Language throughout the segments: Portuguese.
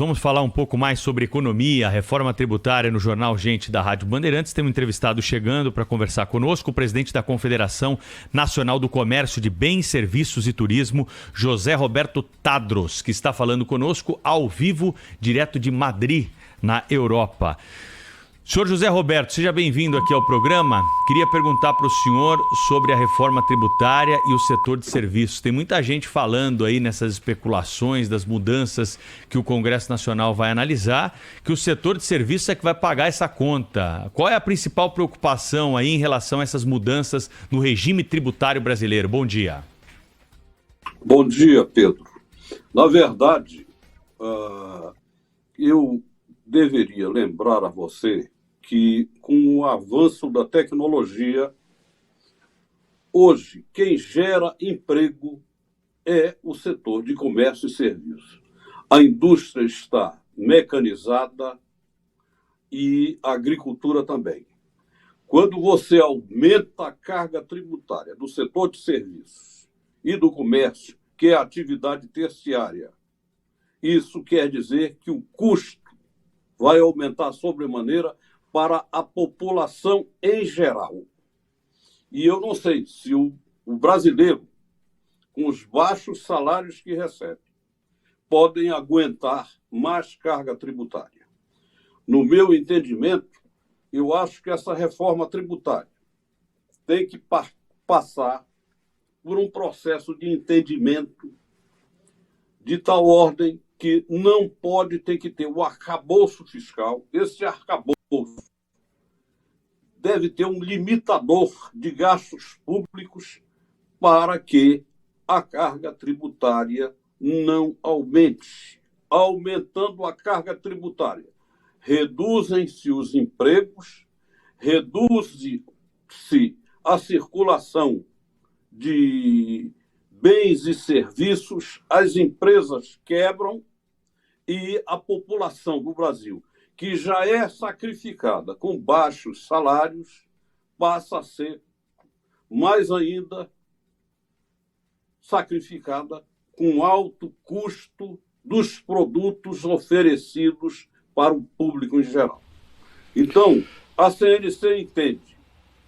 Vamos falar um pouco mais sobre economia, reforma tributária no Jornal Gente da Rádio Bandeirantes. Tem um entrevistado chegando para conversar conosco, o presidente da Confederação Nacional do Comércio de Bens, Serviços e Turismo, José Roberto Tadros, que está falando conosco ao vivo, direto de Madrid, na Europa. Senhor José Roberto, seja bem-vindo aqui ao programa. Queria perguntar para o senhor sobre a reforma tributária e o setor de serviços. Tem muita gente falando aí nessas especulações das mudanças que o Congresso Nacional vai analisar, que o setor de serviços é que vai pagar essa conta. Qual é a principal preocupação aí em relação a essas mudanças no regime tributário brasileiro? Bom dia. Bom dia, Pedro. Na verdade, eu deveria lembrar a você que, com o avanço da tecnologia, hoje, quem gera emprego é o setor de comércio e serviços. A indústria está mecanizada e a agricultura também. Quando você aumenta a carga tributária do setor de serviços e do comércio, que é a atividade terciária, isso quer dizer que o custo vai aumentar sobremaneira para a população em geral. E eu não sei se o brasileiro, com os baixos salários que recebe, podem aguentar mais carga tributária. No meu entendimento, eu acho que essa reforma tributária tem que passar por um processo de entendimento de tal ordem que não pode ter que ter o arcabouço fiscal. Esse arcabouço deve ter um limitador de gastos públicos para que a carga tributária não aumente. Aumentando a carga tributária, reduzem-se os empregos, reduz-se a circulação de bens e serviços, as empresas quebram e a população do Brasil, que já é sacrificada com baixos salários, passa a ser mais ainda sacrificada com alto custo dos produtos oferecidos para o público em geral. Então, a CNC entende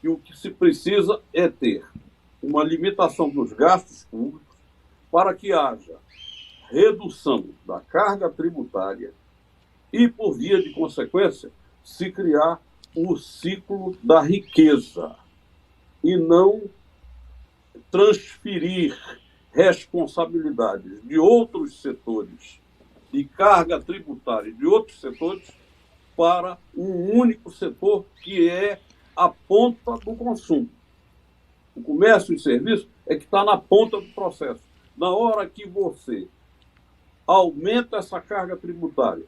que o que se precisa é ter uma limitação dos gastos públicos para que haja redução da carga tributária e, por via de consequência, se criar o ciclo da riqueza e não transferir responsabilidades de outros setores e carga tributária de outros setores para um único setor que é a ponta do consumo. O comércio e serviço é que está na ponta do processo. Na hora que você aumenta essa carga tributária,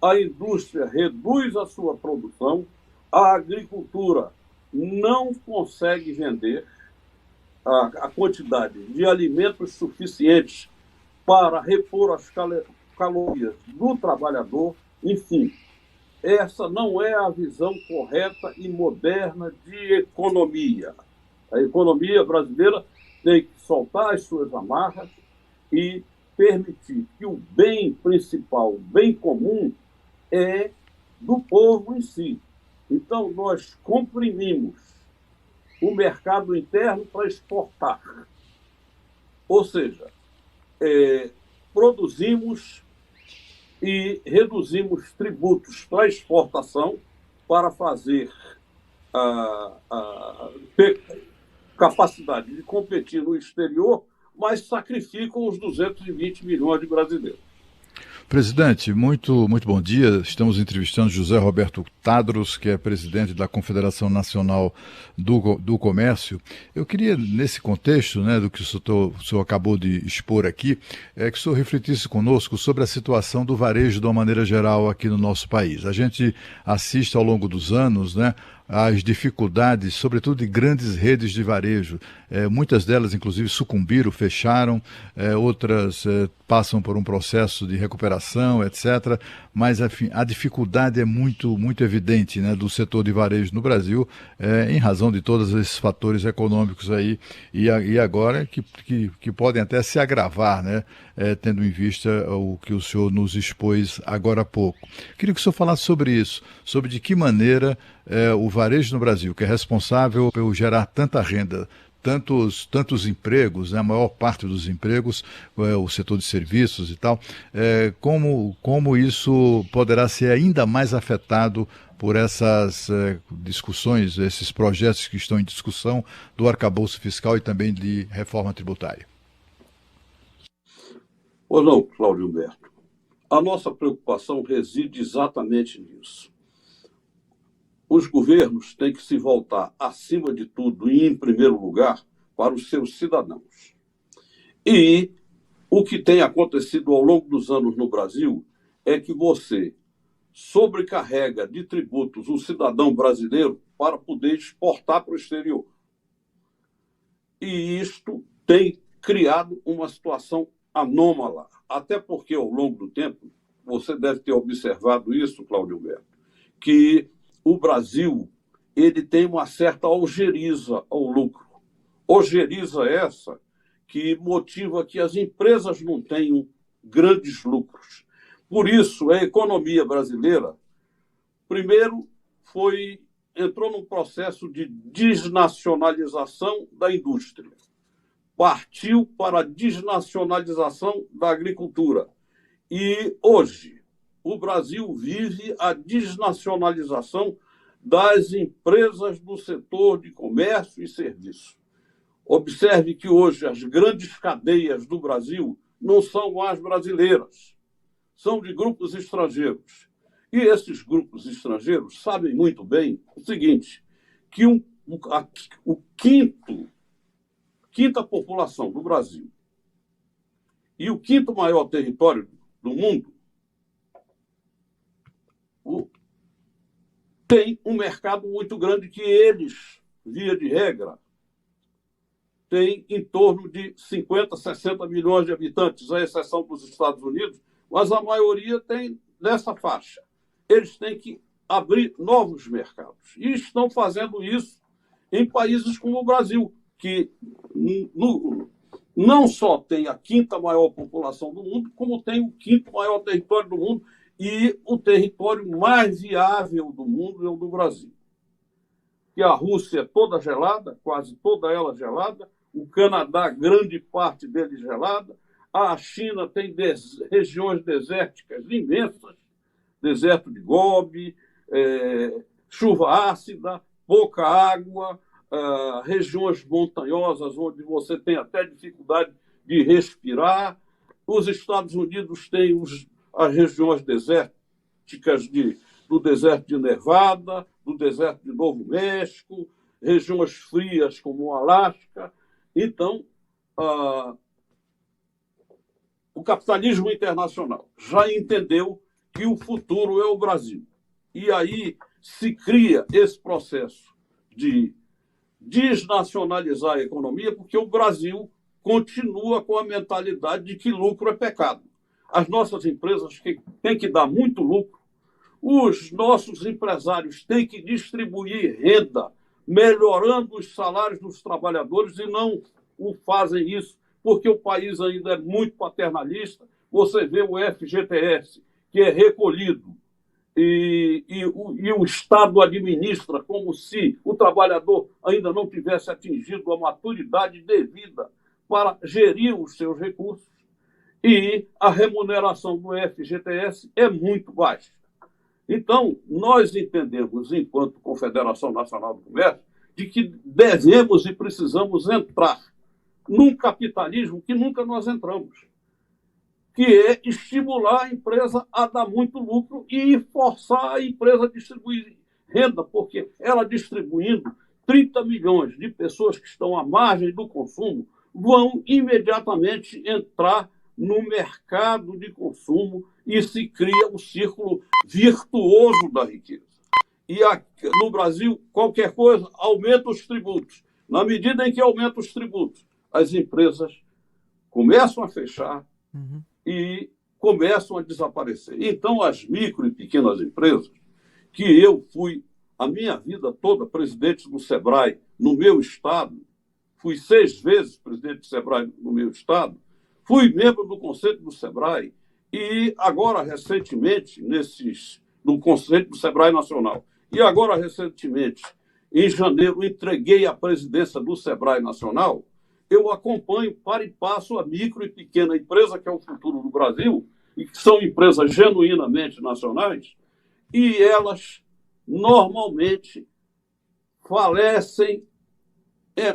a indústria reduz a sua produção, a agricultura não consegue vender a quantidade de alimentos suficientes para repor as calorias do trabalhador. Enfim, essa não é a visão correta e moderna de economia. A economia brasileira tem que soltar as suas amarras e permitir que o bem principal, o bem comum, é do povo em si. Então, nós comprimimos o mercado interno para exportar. Ou seja, produzimos e reduzimos tributos para exportação para fazer ter capacidade de competir no exterior, mas sacrificam os 220 milhões de brasileiros. Presidente, muito bom dia. Estamos entrevistando José Roberto Tadros, que é presidente da Confederação Nacional do Comércio. Eu queria, nesse contexto, né, do que o senhor acabou de expor aqui, que o senhor refletisse conosco sobre a situação do varejo de uma maneira geral aqui no nosso país. A gente assiste ao longo dos anos, né, as dificuldades, sobretudo de grandes redes de varejo. Muitas delas, inclusive, sucumbiram, fecharam, outras passam por um processo de recuperação, etc. Mas, enfim, a dificuldade é muito, muito evidente, né, do setor de varejo no Brasil, em razão de todos esses fatores econômicos aí, e agora que podem até se agravar, né, tendo em vista o que o senhor nos expôs agora há pouco. Queria que o senhor falasse sobre isso, sobre de que maneira o varejo no Brasil, que é responsável por gerar tanta renda, tantos empregos, né, a maior parte dos empregos, o setor de serviços e tal, como isso poderá ser ainda mais afetado por essas discussões, esses projetos que estão em discussão do arcabouço fiscal e também de reforma tributária? Ou não, Cláudio Humberto. A nossa preocupação reside exatamente nisso. Os governos têm que se voltar, acima de tudo e em primeiro lugar, para os seus cidadãos. E o que tem acontecido ao longo dos anos no Brasil é que você sobrecarrega de tributos o cidadão brasileiro para poder exportar para o exterior. E isto tem criado uma situação anômala, até porque ao longo do tempo, você deve ter observado isso, Cláudio Humberto, que o Brasil ele tem uma certa algeriza ao lucro. Algeriza essa que motiva que as empresas não tenham grandes lucros. Por isso, a economia brasileira, primeiro, entrou num processo de desnacionalização da indústria. Partiu para a desnacionalização da agricultura. E hoje, o Brasil vive a desnacionalização das empresas do setor de comércio e serviço. Observe que hoje as grandes cadeias do Brasil não são mais brasileiras, são de grupos estrangeiros. E esses grupos estrangeiros sabem muito bem o seguinte, que quinta população do Brasil e o quinto maior território do mundo tem um mercado muito grande que eles, via de regra, têm em torno de 50, 60 milhões de habitantes, à exceção dos Estados Unidos, mas a maioria tem nessa faixa. Eles têm que abrir novos mercados. E estão fazendo isso em países como o Brasil, que não só tem a quinta maior população do mundo, como tem o quinto maior território do mundo, e o território mais viável do mundo é o do Brasil. Que a Rússia é toda gelada, quase toda ela gelada, o Canadá, grande parte dele gelada, a China tem regiões desérticas imensas, deserto de Gobi, chuva ácida, pouca água, regiões montanhosas onde você tem até dificuldade de respirar. Os Estados Unidos têm as regiões desérticas do deserto de Nevada, do deserto de Novo México, regiões frias como o Alasca. Então, o capitalismo internacional já entendeu que o futuro é o Brasil. E aí se cria esse processo de desnacionalizar a economia, porque o Brasil continua com a mentalidade de que lucro é pecado. As nossas empresas têm que dar muito lucro, os nossos empresários têm que distribuir renda, melhorando os salários dos trabalhadores, e não o fazem isso, porque o país ainda é muito paternalista. Você vê o FGTS, que é recolhido, e o Estado administra como se o trabalhador ainda não tivesse atingido a maturidade devida para gerir os seus recursos, e a remuneração do FGTS é muito baixa. Então, nós entendemos, enquanto Confederação Nacional do Comércio, de que devemos e precisamos entrar num capitalismo que nunca nós entramos, que é estimular a empresa a dar muito lucro e forçar a empresa a distribuir renda, porque ela distribuindo 30 milhões de pessoas que estão à margem do consumo vão imediatamente entrar no mercado de consumo e se cria um círculo virtuoso da riqueza. E aqui, no Brasil, qualquer coisa, aumenta os tributos. Na medida em que aumenta os tributos, as empresas começam a fechar e começam a desaparecer. Então, as micro e pequenas empresas, que eu fui a minha vida toda presidente do SEBRAE no meu estado, fui 6 vezes presidente do SEBRAE no meu estado, fui membro do Conselho do SEBRAE e agora, recentemente, no Conselho do SEBRAE Nacional, e agora, recentemente, em janeiro, entreguei a presidência do SEBRAE Nacional. Eu acompanho para e passo a micro e pequena empresa, que é o futuro do Brasil, e que são empresas genuinamente nacionais, e elas normalmente falecem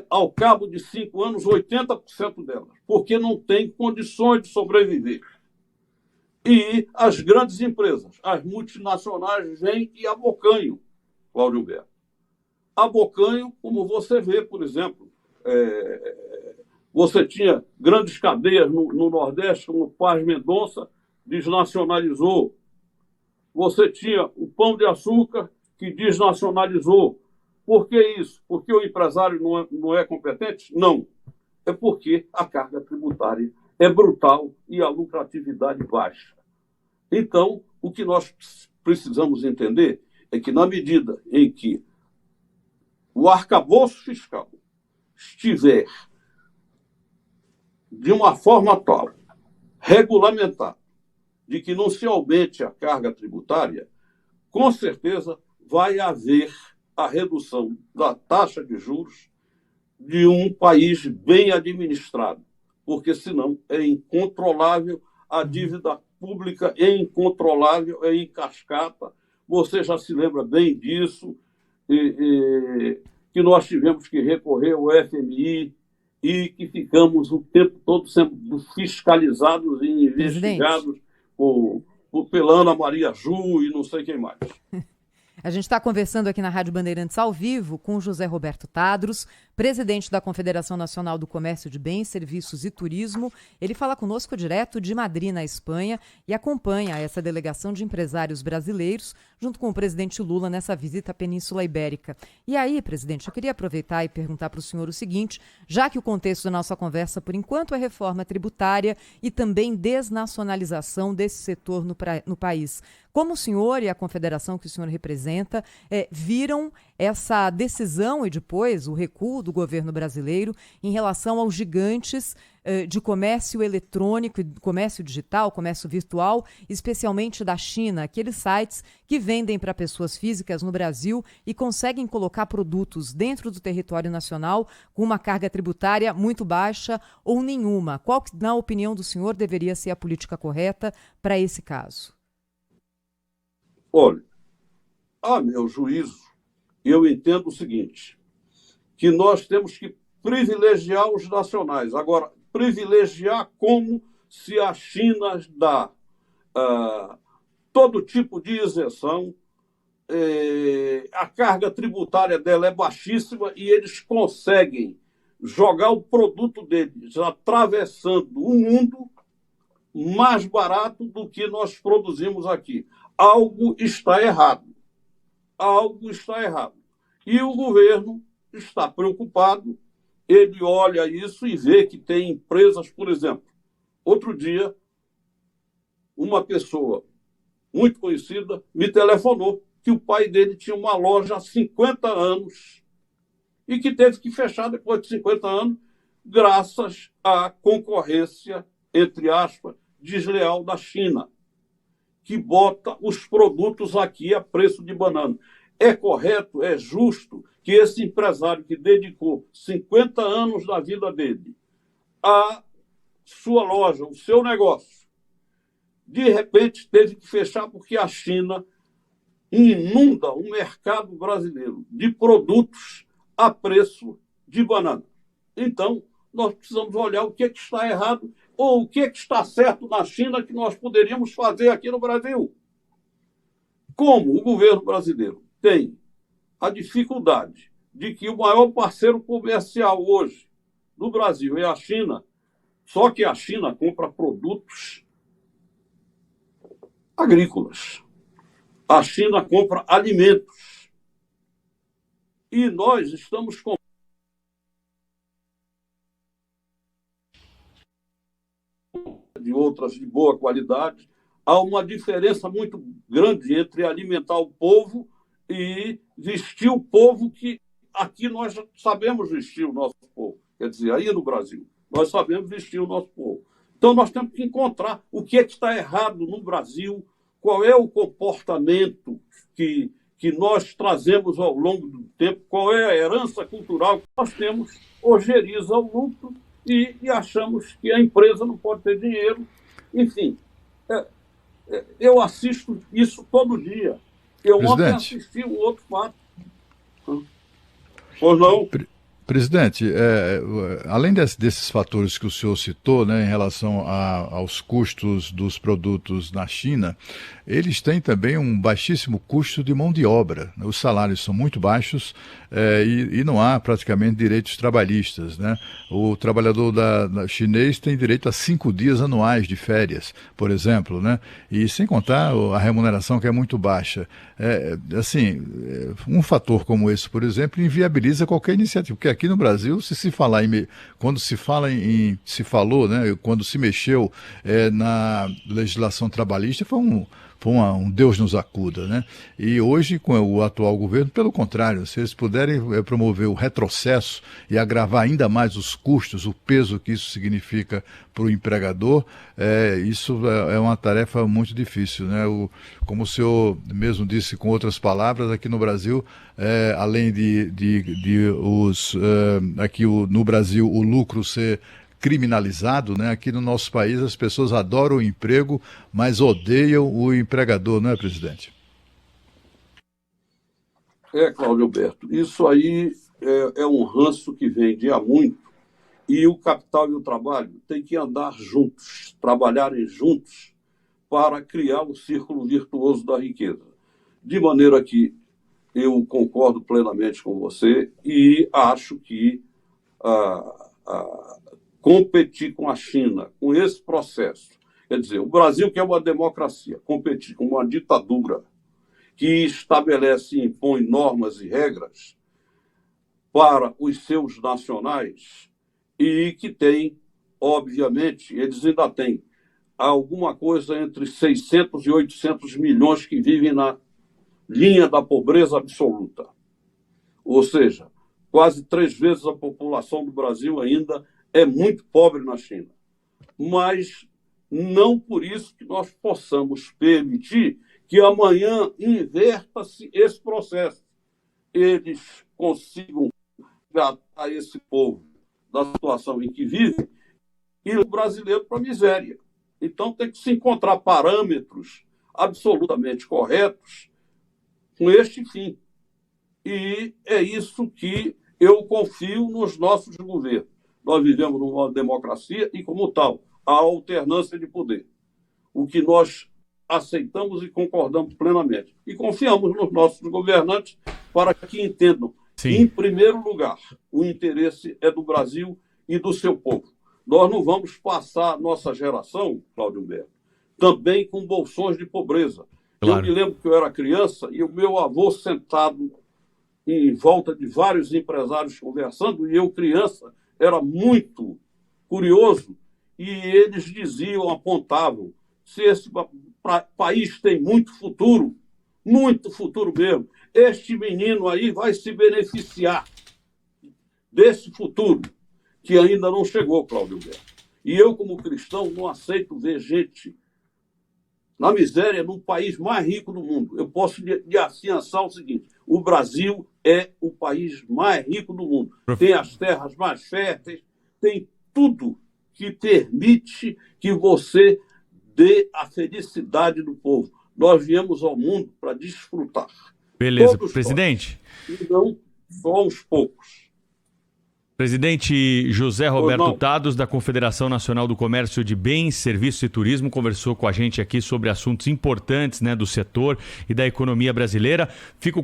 ao cabo de 5 anos, 80% delas, porque não têm condições de sobreviver. E as grandes empresas, as multinacionais, vêm e abocanham, Cláudio Humberto. Abocanham, como você vê, por exemplo, você tinha grandes cadeias no Nordeste, como o Paz Mendonça, desnacionalizou. Você tinha o Pão de Açúcar, que desnacionalizou. Por que isso? Porque o empresário não é competente? Não. É porque a carga tributária é brutal e a lucratividade baixa. Então, o que nós precisamos entender é que, na medida em que o arcabouço fiscal estiver de uma forma tal, regulamentar, de que não se aumente a carga tributária, com certeza vai haver a redução da taxa de juros de um país bem administrado, porque senão é incontrolável, a dívida pública é incontrolável, é em cascata. Você já se lembra bem disso, que nós tivemos que recorrer ao FMI e que ficamos o tempo todo sendo fiscalizados e investigados pela Ana Maria Ju e não sei quem mais. A gente está conversando aqui na Rádio Bandeirantes ao vivo com José Roberto Tadros, presidente da Confederação Nacional do Comércio de Bens, Serviços e Turismo. Ele fala conosco direto de Madrid, na Espanha, e acompanha essa delegação de empresários brasileiros junto com o presidente Lula nessa visita à Península Ibérica. E aí, presidente, eu queria aproveitar e perguntar para o senhor o seguinte, já que o contexto da nossa conversa, por enquanto, é reforma tributária e também desnacionalização desse setor no país. Como o senhor e a confederação que o senhor representa viram essa decisão e depois o recuo do governo brasileiro em relação aos gigantes de comércio eletrônico, comércio digital, comércio virtual, especialmente da China, aqueles sites que vendem para pessoas físicas no Brasil e conseguem colocar produtos dentro do território nacional com uma carga tributária muito baixa ou nenhuma? Qual, na opinião do senhor, deveria ser a política correta para esse caso? Olha, a meu juízo, eu entendo o seguinte, que nós temos que privilegiar os nacionais. Agora, privilegiar como se a China dá todo tipo de isenção, a carga tributária dela é baixíssima e eles conseguem jogar o produto deles atravessando o mundo mais barato do que nós produzimos aqui. Algo está errado. Algo está errado. E o governo está preocupado, ele olha isso e vê que tem empresas, por exemplo. Outro dia, uma pessoa muito conhecida me telefonou que o pai dele tinha uma loja há 50 anos e que teve que fechar depois de 50 anos, graças à concorrência, entre aspas, desleal da China, que bota os produtos aqui a preço de banana. É correto, é justo que esse empresário que dedicou 50 anos da vida dele à sua loja, o seu negócio, de repente teve que fechar porque a China inunda o mercado brasileiro de produtos a preço de banana. Então, nós precisamos olhar o que está errado ou o que está certo na China que nós poderíamos fazer aqui no Brasil. Como o governo brasileiro tem a dificuldade de que o maior parceiro comercial hoje do Brasil é a China, só que a China compra produtos agrícolas. A China compra alimentos. E nós estamos com de outras de boa qualidade. Há uma diferença muito grande entre alimentar o povo e vestir o povo, que aqui nós sabemos vestir o nosso povo. Quer dizer, aí no Brasil, nós sabemos vestir o nosso povo. Então, nós temos que encontrar o que é que está errado no Brasil, qual é o comportamento que nós trazemos ao longo do tempo, qual é a herança cultural que nós temos, ojeriza o lucro e achamos que a empresa não pode ter dinheiro. Enfim, eu assisto isso todo dia. Eu ontem assisti um outro fato. Pois não? Presidente, além desses fatores que o senhor citou, né, em relação aos custos dos produtos na China, eles têm também um baixíssimo custo de mão de obra. Os salários são muito baixos e não há praticamente direitos trabalhistas, né? O trabalhador chinês tem direito a 5 dias anuais de férias, por exemplo, né? E sem contar a remuneração, que é muito baixa. Um fator como esse, por exemplo, inviabiliza qualquer iniciativa, porque aqui no Brasil, quando se mexeu na legislação trabalhista, foi um Deus nos acuda, né? E hoje, com o atual governo, pelo contrário, se eles puderem promover o retrocesso e agravar ainda mais os custos, o peso que isso significa para o empregador, isso é uma tarefa muito difícil, né? Como o senhor mesmo disse com outras palavras, aqui no Brasil, além no Brasil o lucro ser criminalizado, né? Aqui no nosso país as pessoas adoram o emprego, mas odeiam o empregador, não é, presidente? Cláudio Alberto, isso aí é um ranço que vem de há muito, e o capital e o trabalho têm que andar juntos, trabalharem juntos para criar o círculo virtuoso da riqueza. De maneira que eu concordo plenamente com você e acho que competir com a China, com esse processo, quer dizer, o Brasil, que é uma democracia, competir com uma ditadura que estabelece e impõe normas e regras para os seus nacionais e que tem, obviamente, eles ainda têm alguma coisa entre 600 e 800 milhões que vivem na linha da pobreza absoluta. Ou seja, quase 3 vezes a população do Brasil ainda é muito pobre na China. Mas não por isso que nós possamos permitir que amanhã inverta-se esse processo. Eles consigam resgatar esse povo da situação em que vive e o brasileiro para a miséria. Então tem que se encontrar parâmetros absolutamente corretos com este fim. E é isso que eu confio nos nossos governos. Nós vivemos numa democracia e, como tal, há alternância de poder. O que nós aceitamos e concordamos plenamente. E confiamos nos nossos governantes para que entendam que, em primeiro lugar, o interesse é do Brasil e do seu povo. Nós não vamos passar a nossa geração, Cláudio Alberto, também com bolsões de pobreza. Claro. Eu me lembro que eu era criança e o meu avô sentado em volta de vários empresários conversando, e eu, criança, era muito curioso, e eles diziam, apontavam, se esse país tem muito futuro mesmo, este menino aí vai se beneficiar desse futuro, que ainda não chegou, Cláudio Alberto. E eu, como cristão, não aceito ver gente na miséria num país mais rico do mundo. Eu posso lhe afiançar o seguinte: o Brasil é o país mais rico do mundo. Tem as terras mais férteis, tem tudo que permite que você dê a felicidade do povo. Nós viemos ao mundo para desfrutar. Beleza, presidente. E não só uns poucos. Presidente José Roberto Tados, da Confederação Nacional do Comércio de Bens, Serviços e Turismo, conversou com a gente aqui sobre assuntos importantes, né, do setor e da economia brasileira. Fico